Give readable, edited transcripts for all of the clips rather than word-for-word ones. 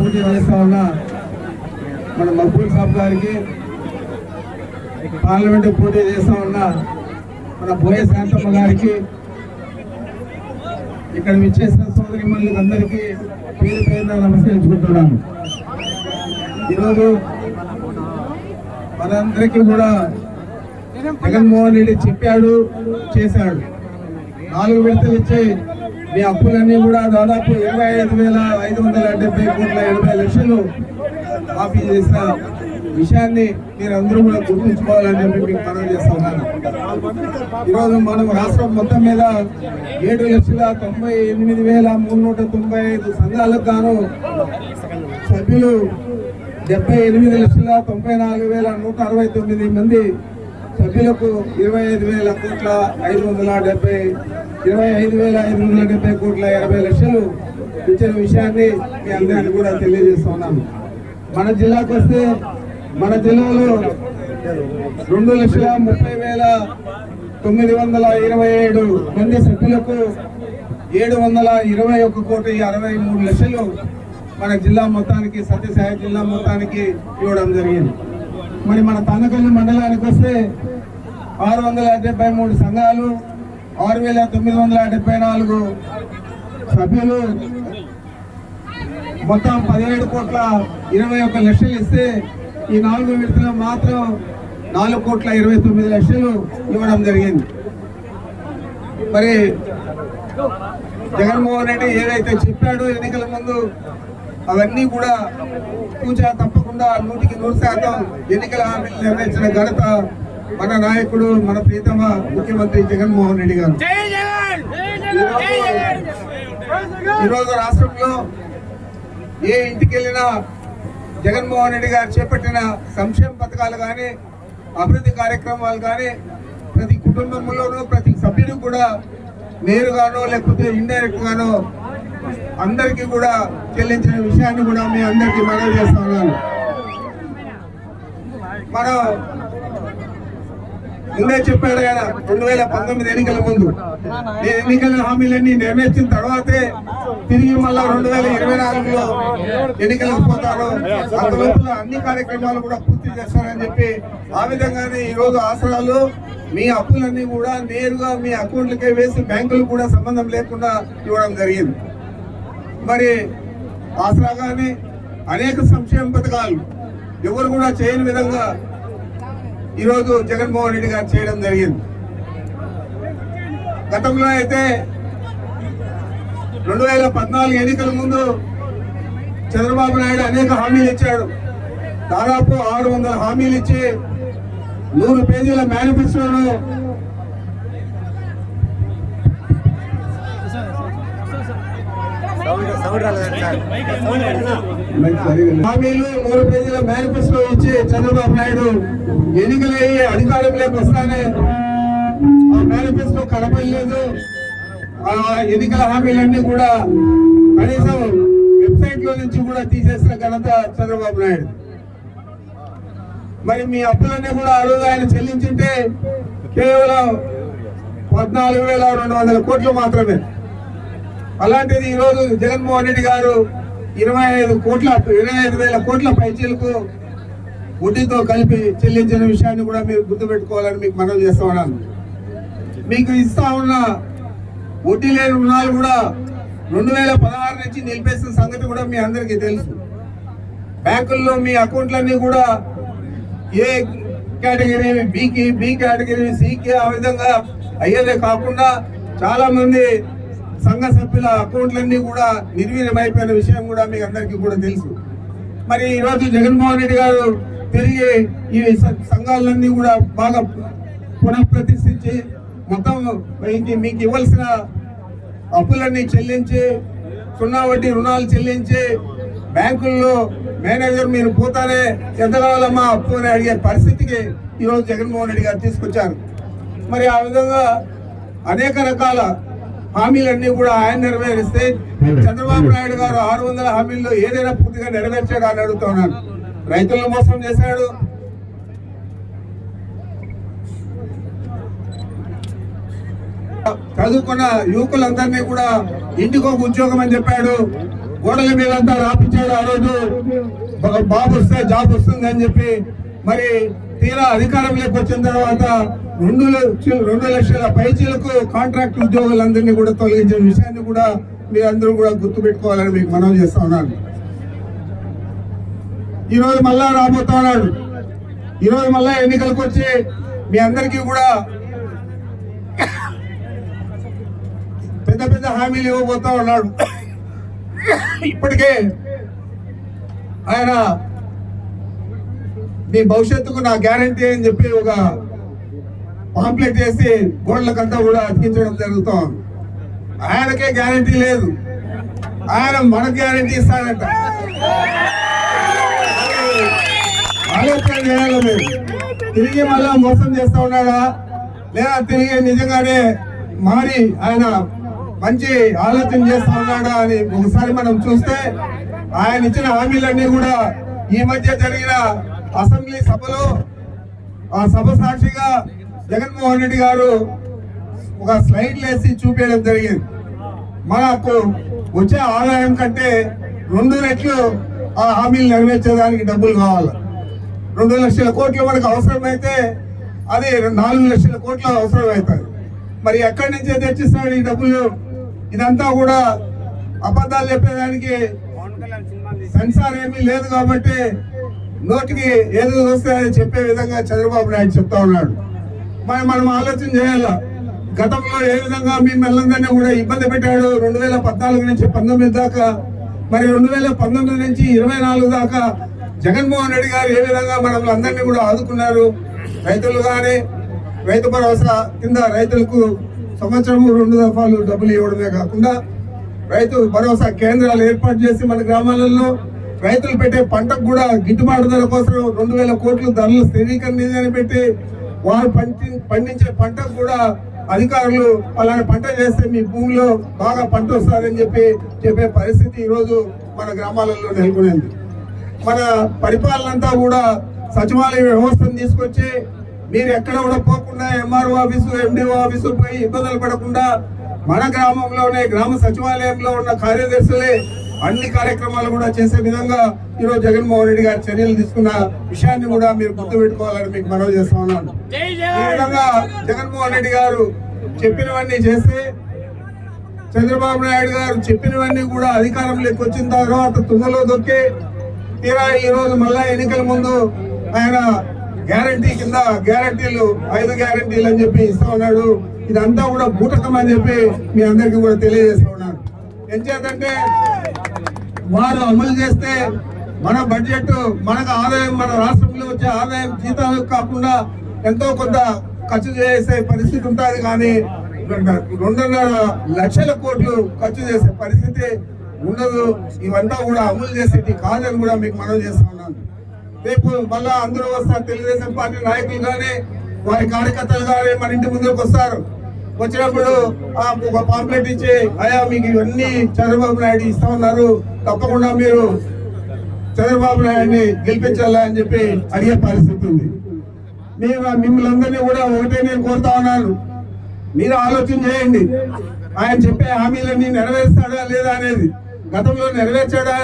పోటీ చేస్తా ఉన్న మన మక్బూల్ సాబ్ గారికి, పార్లమెంటు పోటీ చేస్తా ఉన్న మన బోయ శాంతమ్మ గారికి, ఇక్కడ విచ్చేసిన సోదరిమణులకు అందరికీ పేరు పేరున నమస్కరించుకుంటున్నాను. ఈరోజు మనందరికీ కూడా జగన్మోహన్ రెడ్డి చెప్పాడు, చేశాడు. 4 విడతలు ఇచ్చి మీ అప్పులన్నీ కూడా దాదాపు 25,570 కోట్ల 80 లక్షలు మాఫీ చేసిన విషయాన్ని మీరు అందరూ కూడా గుర్తుంచుకోవాలని చెప్పి మీకు మనవి చేస్తున్నాను. ఈరోజు మనం రాష్ట్రం మొత్తం మీద 7,98,395 సంఘాలకు గాను సభ్యులు 78,94,169 మంది సభ్యులకు 25,570 కోట్ల 80 లక్షలు ఇచ్చిన విషయాన్ని మీ అందరికీ కూడా తెలియజేస్తున్నాను. మన జిల్లాకు వస్తే మన జిల్లాలో 2,30,927 మంది సభ్యులకు 721 కోటి 63 లక్షలు మన జిల్లా మొత్తానికి, సత్యసాయి జిల్లా మొత్తానికి ఇవ్వడం జరిగింది. మరి మన తానకల్లు మండలానికి వస్తే 673 సంఘాలు, 6,974 సభ్యులు, మొత్తం 17 కోట్ల 21 లక్షలు ఇస్తే ఈ 4 విడతలు మాత్రం 4 కోట్ల 29 లక్షలు ఇవ్వడం జరిగింది. మరి జగన్మోహన్ రెడ్డి ఏదైతే చెప్పాడో ఎన్నికల ముందు అవన్నీ కూడా పూజా తప్పకుండా 100% ఎన్నికల హామీలు నెరవేర్చిన ఘనత మన నాయకుడు, మన ప్రీతమ ముఖ్యమంత్రి జగన్మోహన్ రెడ్డి గారు. ఈరోజు రాష్ట్రంలో ఏ ఇంటికి వెళ్ళినా జగన్మోహన్ రెడ్డి గారు చేపట్టిన సంక్షేమ పథకాలు కానీ, అభివృద్ధి కార్యక్రమాలు కానీ ప్రతి కుటుంబంలోనూ ప్రతి సభ్యుడు కూడా నేరుగానో లేకపోతే ఇండైరెక్ట్ గానో అందరికీ కూడా చెల్లించిన విషయాన్ని కూడా మీ అందరికీ మనవి చేస్తా ఉన్నాను. మనం ముందే చెప్పాడు ఆయన 2019 ఎన్నికల ముందు ఈ ఎన్నికల హామీలన్నీ నెరవేర్చిన తర్వాతే తిరిగి మళ్ళా 2024లో ఎన్నికలకు పోతారు, అంతలోపల అన్ని కార్యక్రమాలు కూడా పూర్తి చేస్తారని చెప్పి ఆ విధంగానే ఈరోజు ఆసరాలు మీ అప్పులన్నీ కూడా నేరుగా మీ అకౌంట్లకే వేసి బ్యాంకులు కూడా సంబంధం లేకుండా ఇవ్వడం జరిగింది. మరి ఆసరాగానే అనేక సంక్షేమ పథకాలు ఎవరు కూడా చేయని విధంగా ఈరోజు జగన్మోహన్ రెడ్డి గారు చేయడం జరిగింది. గతంలో అయితే 2014 ఎన్నికల ముందు చంద్రబాబు నాయుడు అనేక హామీలు ఇచ్చాడు. దాదాపు 600 హామీలు ఇచ్చి 100 పేజీల మేనిఫెస్టోను హామీలు 100 పేజీల మేనిఫెస్టో ఇచ్చి చంద్రబాబు నాయుడు ఎన్నికలయ్యి అధికారంలోకి వస్తానే ఆ మేనిఫెస్టో కనపడలేదు. ఆ ఎన్నికల హామీలన్నీ కూడా కనీసం వెబ్సైట్ లో నుంచి కూడా తీసేసిన ఘనత చంద్రబాబు నాయుడు. మరి మీ అప్పులన్నీ కూడా ఆ రోజు ఆయన చెల్లించుంటే కేవలం 14,200 కోట్లు మాత్రమే. అలాంటిది ఈరోజు జగన్మోహన్ రెడ్డి గారు 25,000 కోట్ల పైచీలకు వడ్డీతో కలిపి చెల్లించిన విషయాన్ని కూడా మీరు గుర్తుపెట్టుకోవాలని మీకు మనవి చేస్తా ఉన్నాను. మీకు ఇస్తా ఉన్న వడ్డీ లేని రుణాలు కూడా 2016 నుంచి నిలిపేసిన సంగతి కూడా మీ అందరికీ తెలుసు. బ్యాంకుల్లో మీ అకౌంట్లన్నీ కూడా ఏ కేటగిరీ బికి, బి కేటగిరీ సికి ఆ విధంగా అయ్యేదే కాకుండా చాలా మంది సంఘ సభ్యుల అకౌంట్లన్నీ కూడా నిర్వీర్యమైపోయిన విషయం కూడా మీకు అందరికీ కూడా తెలుసు. మరి ఈరోజు జగన్మోహన్ రెడ్డి గారు తిరిగి ఈ సంఘాలన్నీ కూడా బాగా పునఃప్రతిష్ఠించి మొత్తం మీకు ఇవ్వాల్సిన అప్పులన్నీ చెల్లించి 0 వడ్డీ రుణాలు చెల్లించి బ్యాంకుల్లో మేనేజర్ మీరు పోతానే ఎంత కావాలమ్మా అప్పు అని అడిగే పరిస్థితికి ఈరోజు జగన్మోహన్ రెడ్డి గారు తీసుకొచ్చారు. మరి ఆ విధంగా అనేక రకాల హామీలన్నీ కూడా ఆయన నెరవేరిస్తే చంద్రబాబు నాయుడు గారు 600 హామీల్లో ఏదైనా పూర్తిగా నెరవేర్చాడు అని అడుగుతున్నాను. రైతులను మోసం చేశాడు, చదువుకున్న యువకులందరినీ కూడా ఇంటికి ఒక ఉద్యోగం అని చెప్పాడు, గోడల మీద అంతా రాపించాడు. ఆ రోజు బాబు వస్తే జాబ్ వస్తుంది అని చెప్పి, మరి తీరా అధికారంలోకి వచ్చిన తర్వాత 2 లక్షల పైచీలకు కాంట్రాక్ట్ ఉద్యోగులందరినీ కూడా తొలగించిన విషయాన్ని కూడా మీరందరూ కూడా గుర్తు పెట్టుకోవాలని మీకు మనవి చేస్తా ఉన్నాను. ఈరోజు మళ్ళా రాబోతా ఉన్నాడు. ఈరోజు మళ్ళా ఎన్నికలకు వచ్చి మీ అందరికీ కూడా పెద్ద పెద్ద హామీలు ఇవ్వబోతా ఉన్నాడు. ఇప్పటికే ఆయన మీ భవిష్యత్తుకు నా గ్యారంటీ అని చెప్పి ఒక పాంప్లెట్ వేసి గోడలకంతా కూడా అతికించడం జరుగుతాం. ఆయనకే గ్యారంటీ లేదు, ఆయన మనకు గ్యారంటీ ఇస్తాడంట. ఆలోచన చేయాలి మీరు. తిరిగి మళ్ళా మోసం చేస్తా ఉన్నాడా లేదా తిరిగి నిజంగానే మారి ఆయన మంచి ఆలోచన చేస్తా ఉన్నాడా అని ఒకసారి మనం చూస్తే, ఆయన ఇచ్చిన హామీలన్నీ కూడా ఈ మధ్య జరిగిన అసెంబ్లీ సభలో ఆ సభ సాక్షిగా జగన్మోహన్ రెడ్డి గారు ఒక స్లైడ్ వేసి చూపించడం జరిగింది. మనకు వచ్చే ఆదాయం కంటే 2 రెట్లు ఆ హామీలు నెరవేర్చేదానికి డబ్బులు కావాలి. 2 లక్షల కోట్లు మనకు అవసరమైతే అది 4 లక్షల కోట్లు అవసరం అవుతుంది. మరి ఎక్కడి నుంచే తెచ్చిస్తాడు ఈ డబ్బులు? ఇదంతా కూడా అబద్ధాలు చెప్పేదానికి సెన్సార్ ఏమీ లేదు కాబట్టి నోటికి ఏదో వస్తే అది చెప్పే విధంగా చంద్రబాబు నాయుడు చెప్తా ఉన్నాడు. మనం ఆలోచన చేయాల. గతంలో ఏ విధంగా మీ మెల్లంగానే కూడా ఇబ్బంది పెట్టాడు 2014 నుంచి 19 దాకా, మరి 2019 నుంచి 24 దాకా జగన్మోహన్ రెడ్డి గారు ఏ విధంగా మనల్ని అందరినీ కూడా ఆదుకున్నారు. రైతులు కానీ రైతు భరోసా కింద రైతులకు సంవత్సరం 2 దఫాలు డబ్బులు ఇవ్వడమే కాకుండా రైతు భరోసా కేంద్రాలు ఏర్పాటు చేసి మన గ్రామాలలో రైతులు పెట్టే పంటకు కూడా గిట్టుబాటు ధర కోసం 2,000 కోట్లు ధరలు స్థిరీకరణ పెట్టి వారు పండించే పంటకు కూడా అధికారులు అలాంటి పంట చేస్తే మీ భూమిలో బాగా పంట వస్తుందని చెప్పే పరిస్థితి ఈరోజు మన గ్రామాలలో నెలకొనింది. మన పరిపాలన అంతా కూడా సచివాలయ వ్యవస్థను తీసుకొచ్చి మీరు ఎక్కడ కూడా పోకుండా ఎంఆర్ఓ ఆఫీసు ఎండిఓ ఆఫీసు పోయి ఇబ్బందులు పడకుండా మన గ్రామంలోనే గ్రామ సచివాలయంలో ఉన్న కార్యదర్శులే అన్ని కార్యక్రమాలు కూడా చేసే విధంగా ఈరోజు జగన్మోహన్ రెడ్డి గారు చర్యలు తీసుకున్న విషయాన్ని కూడా మీరు గుర్తుపెట్టుకోవాలని మీకు మనవి చేస్తా ఉన్నాను. ఈ విధంగా జగన్మోహన్ రెడ్డి గారు చెప్పినవన్నీ చేస్తే, చంద్రబాబు నాయుడు గారు చెప్పినవన్నీ కూడా అధికారంలోకి వచ్చిన తర్వాత తుంగలో దొక్కి తీరా ఈ రోజు మళ్ళా ఎన్నికల ముందు ఆయన గ్యారంటీ కింద గ్యారంటీలు 5 గ్యారంటీలు అని చెప్పి ఇస్తా ఉన్నాడు. ఇదంతా కూడా బూటకం అని చెప్పి మీ అందరికీ కూడా తెలియజేస్తా ఉన్నాను. ఎంచేతంటే వారు అమలు చేస్తే మన బడ్జెట్ మనకు ఆదాయం, మన రాష్ట్రంలో వచ్చే ఆదాయం జీతాలు కాకుండా ఎంతో కొంత ఖర్చు చేసే పరిస్థితి ఉంటుంది. కానీ 2.5 లక్షల కోట్లు ఖర్చు చేసే పరిస్థితి ఉండదు. ఇవంతా కూడా అమలు చేసేది కాదని కూడా మీకు మనవి చేస్తా ఉన్నాను. రేపు మళ్ళా అందరూ వస్తారు, తెలుగుదేశం పార్టీ నాయకులు కానీ వారి కార్యకర్తలు కానీ మన ఇంటి ముందుకు వస్తారు. వచ్చినప్పుడు ఒక పాంప్లెట్ ఇచ్చి అయ్యా మీకు ఇవన్నీ చంద్రబాబు నాయుడు ఇస్తా ఉన్నారు, తప్పకుండా మీరు చంద్రబాబు నాయుడిని గెలిపించాలా అని చెప్పి అడిగే పరిస్థితి ఉంది. మిమ్మల్ని అందరినీ కూడా ఒకటే నేను కోరుతా ఉన్నాను, మీరు ఆలోచన చేయండి. ఆయన చెప్పే హామీలన్నీ నెరవేర్స్తాడా లేదా అనేది, గతంలో నెరవేర్చాడా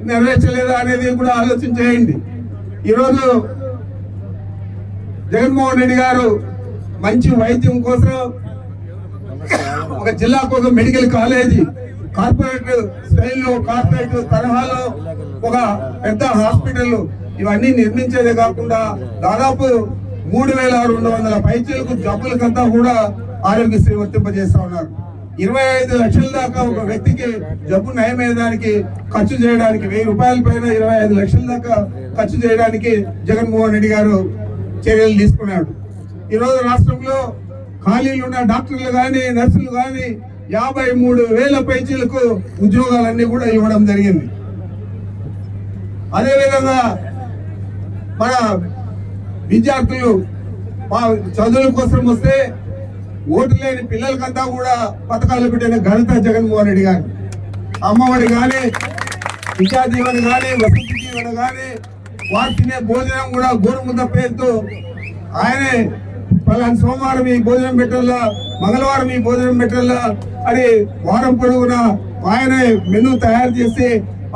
నెరవేర్చలేదా అనేది కూడా ఆలోచన చేయండి. ఈరోజు జగన్మోహన్ రెడ్డి గారు మంచి వైద్యం కోసం ఒక జిల్లాకు ఒక మెడికల్ కాలేజీ కార్పొరేట్ స్టైల్లో, కార్పొరేట్ తరహాలో ఒక పెద్ద హాస్పిటల్ ఇవన్నీ నిర్మించేదే కాకుండా దాదాపు 3,200 పైచీలకు జబ్బులకంతా కూడా ఆరోగ్యశ్రీ వర్తింపజేస్తా ఉన్నారు. 25 లక్షల దాకా ఒక వ్యక్తికి జబ్బు నయమయ్యేదానికి ఖర్చు చేయడానికి 1000 రూపాయల పైన 25 లక్షల దాకా ఖర్చు చేయడానికి జగన్మోహన్ రెడ్డి గారు చర్యలు తీసుకున్నాడు. ఈరోజు రాష్ట్రంలో ఖాళీలు ఉన్న డాక్టర్లు కానీ నర్సులు కానీ 53,000 పైచీలకు ఉద్యోగాలన్నీ కూడా ఇవ్వడం జరిగింది. అదేవిధంగా మన విద్యార్థులు చదువుల కోసం వస్తే ఓటు లేని పిల్లలకంతా కూడా పథకాలు పెట్టిన ఘనత జగన్మోహన్ రెడ్డి గారు. అమ్మఒడి కానీ, విద్యా దీవెన కానీ, వసతి దీవెన కానీ, వారు తినే భోజనం కూడా గోరుముద్ద పేరుతో ఆయనే పలానా సోమవారం ఈ భోజనం పెట్టాలా, మంగళవారం ఈ భోజనం పెట్టాలా అని వారం పొడవునా ఆయన మెనూ తయారు చేసి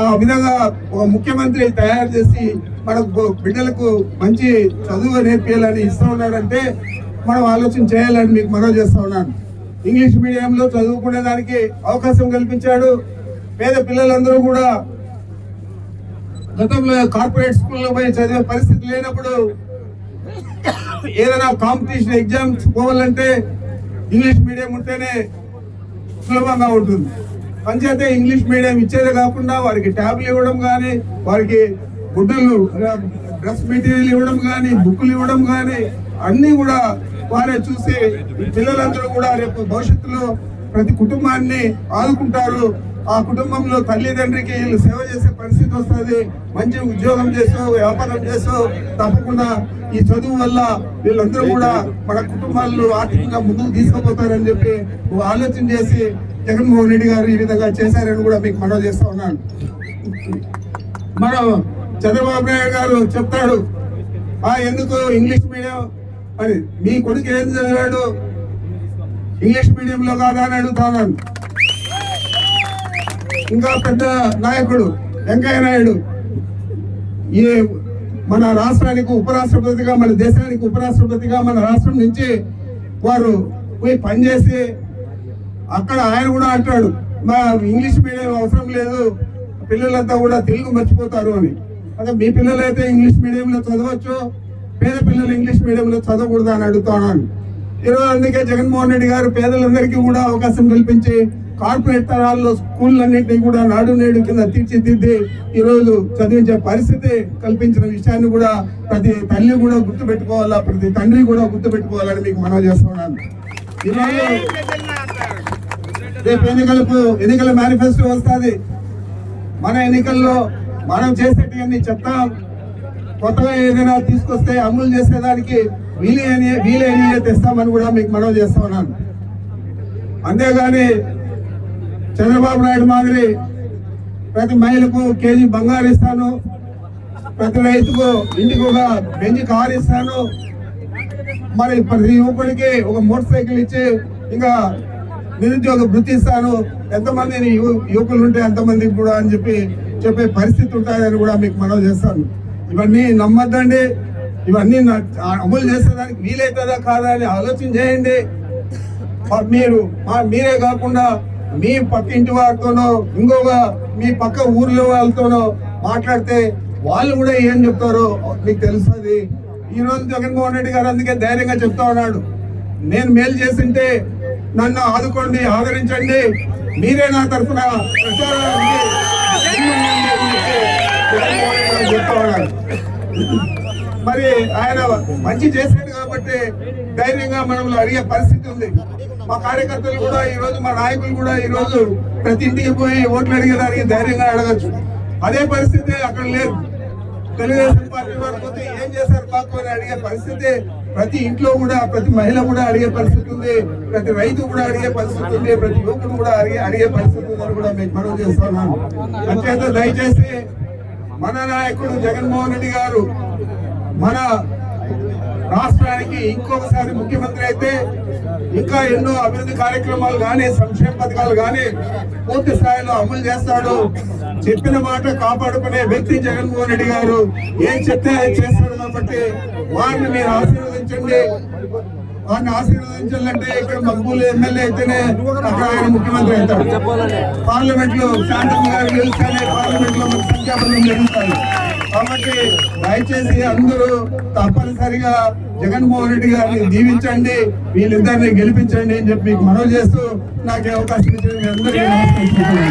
ఆ విధంగా ఒక ముఖ్యమంత్రి తయారు చేసి మనకు బిడ్డలకు మంచి చదువు నేర్పియాలని ఇస్తా ఉన్నాడంటే మనం ఆలోచన చేయాలని మీకు మనవి చేస్తా ఉన్నాను. ఇంగ్లీష్ మీడియంలో చదువుకునే దానికి అవకాశం కల్పించాడు. పేద పిల్లలందరూ కూడా గతంలో కార్పొరేట్ స్కూల్లో పోయి చదివే పరిస్థితి లేనప్పుడు ఏదైనా కాంపిటీషన్ ఎగ్జామ్స్ పోవాలంటే ఇంగ్లీష్ మీడియం ఉంటేనే సులభంగా ఉంటుంది. పంచాయతీ ఇంగ్లీష్ మీడియం ఇచ్చేదే కాకుండా వారికి ట్యాబ్లు ఇవ్వడం కానీ, వారికి గుడ్డలు డ్రెస్ మెటీరియల్ ఇవ్వడం కానీ, బుక్కులు ఇవ్వడం కానీ అన్ని కూడా వారే చూసి పిల్లలందరూ కూడా రేపు భవిష్యత్తులో ప్రతి కుటుంబాన్ని ఆదుకుంటారు. ఆ కుటుంబంలో తల్లిదండ్రికి వీళ్ళు సేవ చేసే పరిస్థితి వస్తుంది. మంచి ఉద్యోగం చేసో వ్యాపారం చేసో తప్పకుండా ఈ చదువు వల్ల వీళ్ళందరూ కూడా మన కుటుంబాలను ఆర్థికంగా ముందుకు తీసుకుపోతారని చెప్పి ఆలోచన చేసి జగన్మోహన్ రెడ్డి గారు ఈ విధంగా చేశారని కూడా మీకు మనవి చేస్తా ఉన్నాను. మనం చంద్రబాబు నాయుడు గారు చెప్తాడు ఎందుకు ఇంగ్లీష్ మీడియం అని. మీ కొడుకు ఏం చదివాడు? ఇంగ్లీష్ మీడియంలో కాదా అని అడుగుతాను. ఇంకా పెద్ద నాయకుడు వెంకయ్య నాయుడు ఈ మన రాష్ట్రానికి ఉపరాష్ట్రపతిగా, మన దేశానికి ఉపరాష్ట్రపతిగా మన రాష్ట్రం నుంచి వారు పోయి పనిచేసి అక్కడ ఆయన కూడా అంటాడు మా ఇంగ్లీష్ మీడియం అవసరం లేదు, పిల్లలంతా కూడా తెలుగు మర్చిపోతారు అని. అదే మీ పిల్లలు అయితే ఇంగ్లీష్ మీడియంలో చదవచ్చు, పేద పిల్లలు ఇంగ్లీష్ మీడియంలో చదవకూడదు అని అడుగుతున్నాను. ఈరోజు అందుకే జగన్మోహన్ రెడ్డి గారు పేదలందరికీ కూడా అవకాశం కల్పించి కార్పొరేట్ తరాల్లో స్కూళ్ళన్నింటినీ కూడా నాడు నేడు కింద తీర్చిదిద్ది ఈరోజు చదివించే పరిస్థితి కల్పించిన విషయాన్ని కూడా ప్రతి తల్లి కూడా గుర్తుపెట్టుకోవాలా, ప్రతి తండ్రి కూడా గుర్తుపెట్టుకోవాలని మీకు మనవి చేస్తున్నాను. ఈరోజు రేపు ఎన్నికల మేనిఫెస్టో వస్తుంది. మన ఎన్నికల్లో మనం చేసేటివన్నీ చెప్తాం. కొత్తగా ఏదైనా తీసుకొస్తే అమలు చేసేదానికి వీలైన తెస్తామని కూడా మీకు మనవి చేస్తా ఉన్నాను. అంతేగాని చంద్రబాబు నాయుడు మాదిరి ప్రతి మహిళకు కేజీ బంగారు ఇస్తాను, ప్రతి రైతుకు ఇంటికి ఒక బెంచ్ కారు ఇస్తాను, మరి ప్రతి యువకుడికి ఒక మోటార్ సైకిల్ ఇచ్చి ఇంకా నిరుద్యోగ వృత్తి ఇస్తాను, ఎంతమంది యువకులు ఉంటే ఎంతమందికి కూడా అని చెప్పే పరిస్థితి ఉంటుందని కూడా మీకు మనవి చేస్తాను. ఇవన్నీ నమ్మద్దండి. ఇవన్నీ అమలు చేసేదానికి వీలైతుందా కాదా అని ఆలోచన చేయండి. మీరే కాకుండా మీ పక్క ఇంటి వారితోనో ఇంకొక మీ పక్క ఊర్లో వాళ్ళతోనో మాట్లాడితే వాళ్ళు కూడా ఏం చెప్తారో మీకు తెలుస్తుంది. ఈ రోజు జగన్మోహన్ రెడ్డి గారు అందుకే ధైర్యంగా చెప్తా ఉన్నాడు, నేను మేలు చేసింటే నన్ను ఆదుకోండి, ఆదరించండి, మీరే నా తరఫున ప్రచారానికి చెప్తా ఉన్నాడు. మరి ఆయన మంచి చేశాడు కాబట్టి ధైర్యంగా మనం అడిగే పరిస్థితి ఉంది. మా కార్యకర్తలు కూడా ఈ రోజు, మా నాయకులు కూడా ఈ రోజు ప్రతి ఇంటికి పోయి ఓట్లు అడిగేదానికి ధైర్యంగా అడగచ్చు. అదే పరిస్థితి అక్కడ లేదు. తెలుగుదేశం పార్టీ వారు పోతే ఏం చేశారు మాకు అని అడిగే పరిస్థితి ప్రతి ఇంట్లో కూడా, ప్రతి మహిళ కూడా అడిగే పరిస్థితి ఉంది, ప్రతి రైతు కూడా అడిగే పరిస్థితి ఉంది, ప్రతి యువకుడు కూడా అడిగే పరిస్థితి ఉందని కూడా మీకు మనవి చేస్తున్నాను. అంచేత దయచేసి మన నాయకుడు జగన్మోహన్ రెడ్డి గారు మన రాష్ట్రానికి ఇంకొకసారి ముఖ్యమంత్రి అయితే ఇంకా ఎన్నో అభివృద్ధి కార్యక్రమాలు కానీ, సంక్షేమ పథకాలు కానీ పూర్తి స్థాయిలో అమలు చేస్తాడు. చెప్పిన మాట కాపాడుకునే వ్యక్తి జగన్మోహన్ రెడ్డి గారు. ఏం చెప్తే అది చేస్తాడు కాబట్టి వారిని మీరు ఆశీర్వదించండి. వారిని ఆశీర్వదించాలంటే ఇక్కడ మక్బూల్ ఎమ్మెల్యే అయితేనే అక్కడ ఆయన ముఖ్యమంత్రి అవుతాడు. పార్లమెంట్ లో శాంతంగా గెలుస్తేనే పార్లమెంట్ లో మన సంఖ్యాబలం పెరుగుతారు. కాబట్టి దయచేసి అందరూ తప్పనిసరిగా జగన్మోహన్ రెడ్డి గారిని దీవించండి, వీళ్ళిద్దరిని గెలిపించండి అని చెప్పి మీకు మనవి చేస్తూ నాకు అవకాశం ఇచ్చిన మీ అందరికీ నమస్కరిస్తున్నాను.